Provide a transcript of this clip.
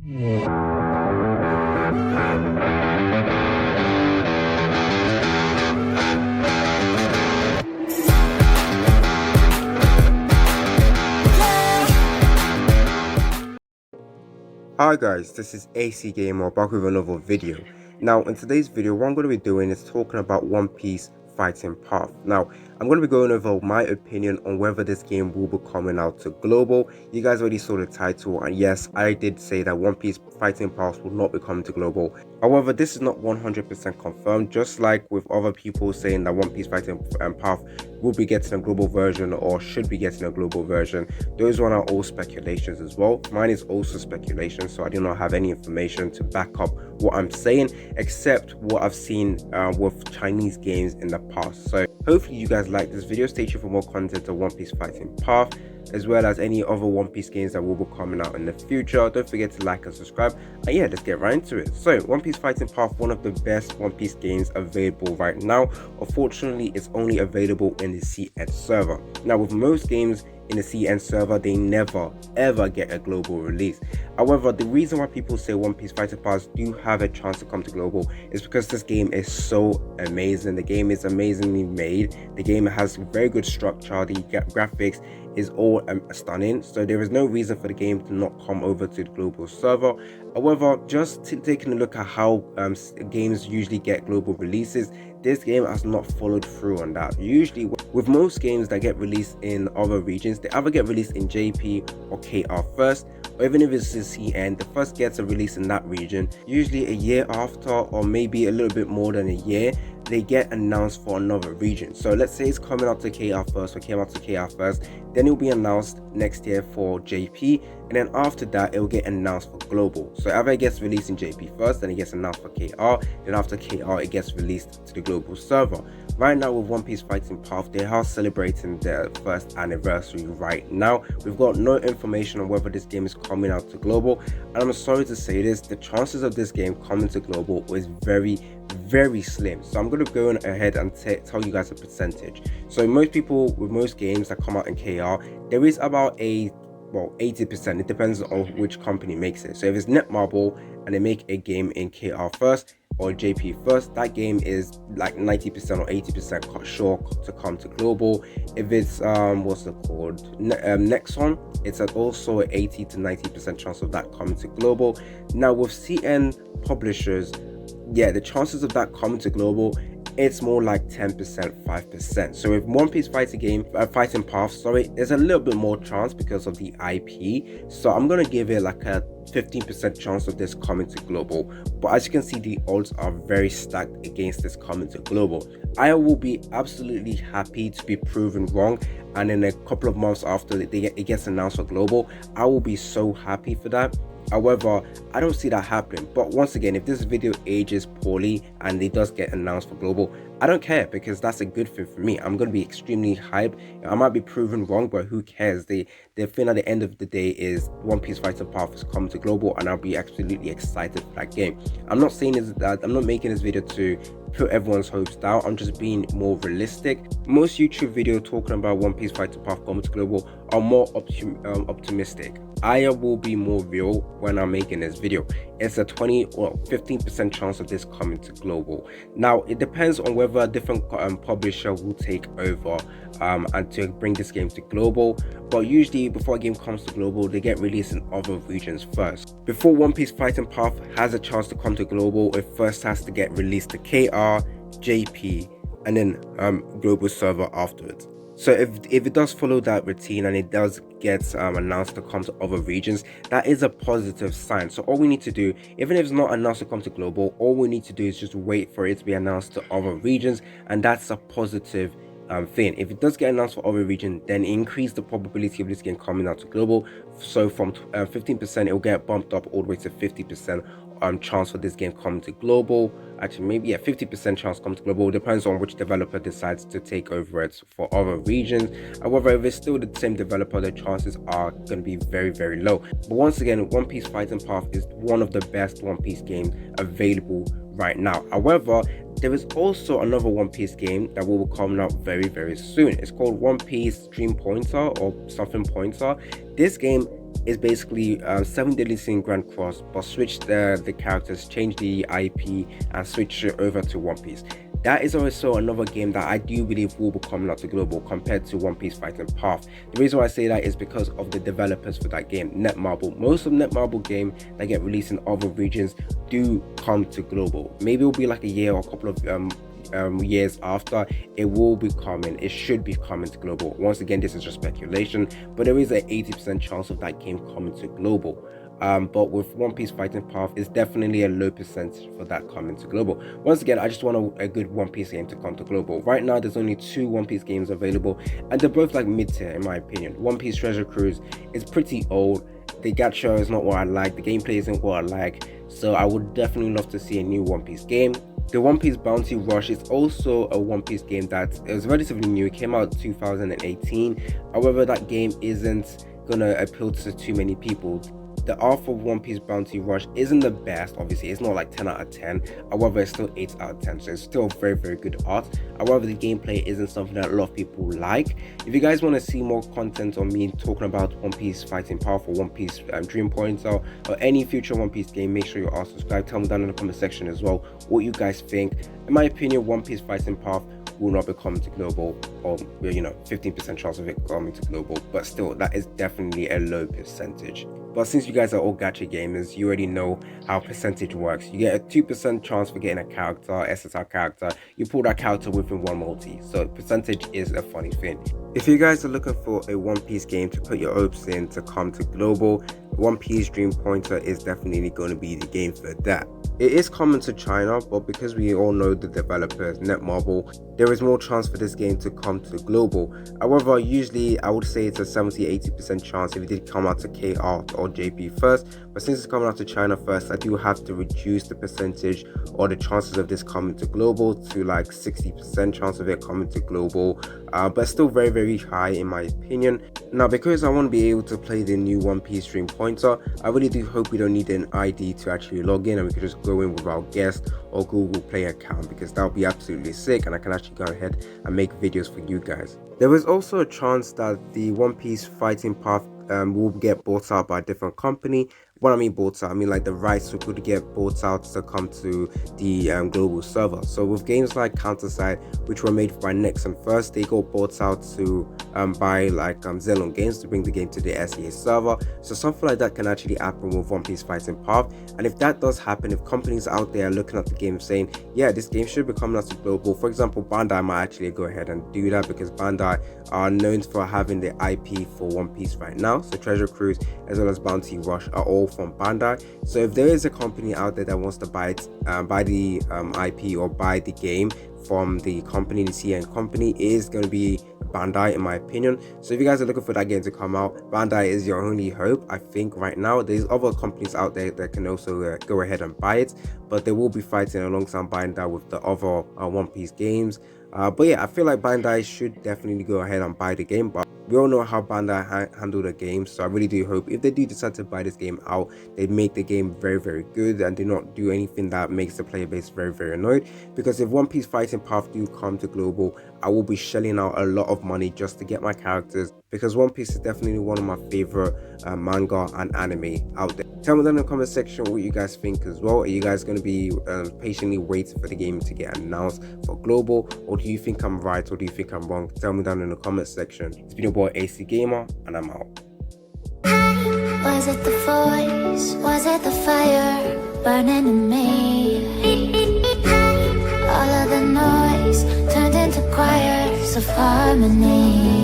Hi guys, this is AC Gamer back with another video. Now in today's video what I'm going to be doing is talking about One Piece Fighting Path. Now I'm going to be going over my opinion on whether this game will be coming out to global. You guys already saw the title, and yes, I did say that One Piece Fighting Path will not be coming to global. However, this is not 100% confirmed, just like with other people saying that One Piece Fighting Path will be getting a global version or should be getting a global version. Those one are all speculations as well. Mine is also speculation, so I do not have any information to back up what I'm saying except what I've seen with Chinese games in the past. So hopefully you guys like this video. Stay tuned for more content of One Piece Fighting Path, as well as any other One Piece games that will be coming out in the future. Don't forget to like and subscribe, and yeah, let's get right into it. So One Piece Fighting Path, one of the best One Piece games available right now. Unfortunately, it's only available in the CN server. Now with most games in the CN server, they never ever get a global release. However, the reason why people say One Piece Fighting Path do have a chance to come to global is because this game is so amazing. The game is amazingly made. The game has very good structure. The graphics is all stunning, so there is no reason for the game to not come over to the global server. However, just taking a look at how games usually get global releases, this game has not followed through on that. Usually with most games that get released in other regions, they either get released in JP or KR first, or even if it's the CN, the first gets a release in that region. Usually a year after, or maybe a little bit more than a year, they get announced for another region. So let's say it's coming out to KR first, or came out to KR first, then it'll be announced next year for JP, and then after that it'll get announced for global. So either it gets released in JP first, then it gets announced for KR, then after KR it gets released to the global server. Right now with One Piece Fighting Path, they are celebrating their first anniversary right now. We've got no information on whether this game is coming out to global, and I'm sorry to say this, the chances of this game coming to global is very slim. So I'm going to go ahead and tell you guys a percentage. So most people with most games that come out in KR, there is about a 80%. It depends on which company makes it. So if it's Netmarble and they make a game in KR first or JP first, that game is like 90% or 80% sure to come to global. If it's what's it called, Nexon, it's also 80 to 90% chance of that coming to global. Now with CN publishers, yeah, the chances of that coming to global, it's more like 10%, 5%. So with One Piece Fighting Path, sorry, there's a little bit more chance because of the IP. So I'm gonna give it like a 15% chance of this coming to global. But as you can see, the odds are very stacked against this coming to global. I will be absolutely happy to be proven wrong, and in a couple of months after it gets announced for global, I will be so happy for that. However, I don't see that happening. But once again, if this video ages poorly and it does get announced for global, I don't care, because that's a good thing for me. I'm going to be extremely hyped. I might be proven wrong, but who cares? The thing at the end of the day is One Piece Fighting Path is coming to global, and I'll be absolutely excited for that game. I'm not saying that I'm not making this video to put everyone's hopes down. I'm just being more realistic. Most YouTube videos talking about One Piece Fighting Path coming to global are more optimistic. I will be more real when I'm making this video. It's a 20 or 15% chance of this coming to global. Now it depends on whether a different publisher will take over and to bring this game to global. But usually before a game comes to global, they get released in other regions first. Before One Piece Fighting Path has a chance to come to global, it first has to get released to KR, JP, and then global server afterwards. So if it does follow that routine and it does get announced to come to other regions, that is a positive sign. So all we need to do, even if it's not announced to come to global, all we need to do is just wait for it to be announced to other regions, and that's a positive thing. If it does get announced for other region, then increase the probability of this game coming out to global. So from 15%, it will get bumped up all the way to 50% chance for this game coming to global. Actually, maybe 50% chance coming to global. Depends on which developer decides to take over it for other regions. However, if it's still the same developer, the chances are going to be very low. But once again, One Piece Fighting Path is one of the best One Piece games available right now. However, there is also another One Piece game that will be coming out very soon. It's called One Piece Dream Pointer or something Pointer. This game is basically Seven Deadly Sin Grand Cross, but switch the characters, change the IP, and switch it over to One Piece. That is also another game that I do believe will be coming out to global compared to One Piece Fighting Path. The reason why I say that is because of the developers for that game, Netmarble. Most of Netmarble games that get released in other regions do come to global. Maybe it'll be like a year or a couple of years after. It will be coming. It should be coming to global. Once again, this is just speculation, but there is an 80% chance of that game coming to global. But with One Piece Fighting Path, it's definitely a low percentage for that coming to global. Once again, I just want a good One Piece game to come to global. Right now, there's only 2 One Piece games available, and they're both like mid-tier in my opinion. One Piece Treasure Cruise is pretty old. The gacha is not what I like. The gameplay isn't what I like. So I would definitely love to see a new One Piece game. The One Piece Bounty Rush is also a One Piece game that is relatively new. It came out in 2018. However, that game isn't gonna appeal to too many people. The art for One Piece Bounty Rush isn't the best, obviously. It's not like 10 out of 10. However, it's still 8 out of 10. So it's still very, very good art. However, the gameplay isn't something that a lot of people like. If you guys want to see more content on me talking about One Piece Fighting Path or One Piece Dream Pointer or any future One Piece game, make sure you are subscribed. Tell me down in the comment section as well what you guys think. In my opinion, One Piece Fighting Path will not be coming to global, or 15% chance of it coming to global, but still that is definitely a low percentage. But since you guys are all gacha gamers, you already know how percentage works. You get a 2% chance for getting a character, SSR character. You pull that character within one multi, so percentage is a funny thing. If you guys are looking for a One Piece game to put your hopes in to come to global, One Piece Dream Pointer is definitely going to be the game for that. It is common to China, but because we all know the developers, Netmarble, there is more chance for this game to come to global. However, usually I would say it's a 70-80% chance if it did come out to KR or JP first, but since it's coming out to China first, I do have to reduce the percentage or the chances of this coming to global to like 60% chance of it coming to global, but still very, very high in my opinion. Now, because I want to be able to play the new One Piece Dream Pointer, I really do hope we don't need an ID to actually log in and we can just go in with our guest or Google Play account, because that would be absolutely sick and I can actually go ahead and make videos for you guys. There is also a chance that the One Piece Fighting Path will get bought out by a different company. What I mean bought out, I mean like the rights could get bought out to come to the global server. So with games like Counterside, which were made by Nexon first, they got bought out to by like Zelon Games to bring the game to the SEA server. So something like that can actually happen with One Piece Fighting Path. And if that does happen, if companies out there are looking at the game saying, yeah, this game should be coming out to global, for example, Bandai might actually go ahead and do that, because Bandai are known for having the IP for One Piece right now. So Treasure Cruise as well as Bounty Rush are all from Bandai. So if there is a company out there that wants to buy it, buy the IP or buy the game from the company, the CN company, is going to be Bandai in my opinion. So if you guys are looking for that game to come out, Bandai is your only hope, I think. Right now there's other companies out there that can also go ahead and buy it, but they will be fighting alongside Bandai with the other One Piece games. But yeah, I feel like Bandai should definitely go ahead and buy the game, but we all know how Bandai handle the game, so I really do hope if they do decide to buy this game out, they make the game very, very good and do not do anything that makes the player base very, very annoyed. Because if One Piece Fighting Path do come to global, I will be shelling out a lot of money just to get my characters, because One Piece is definitely one of my favorite manga and anime out there. Tell me down in the comment section what you guys think as well. Are you guys going to be patiently waiting for the game to get announced for global, or do you think I'm right, or do you think I'm wrong? Tell me down in the comment section. It's been your boy AC Gamer, and I'm out. Was it the voice? Was it the fire burning in me? All of the noise turned into choirs of harmony.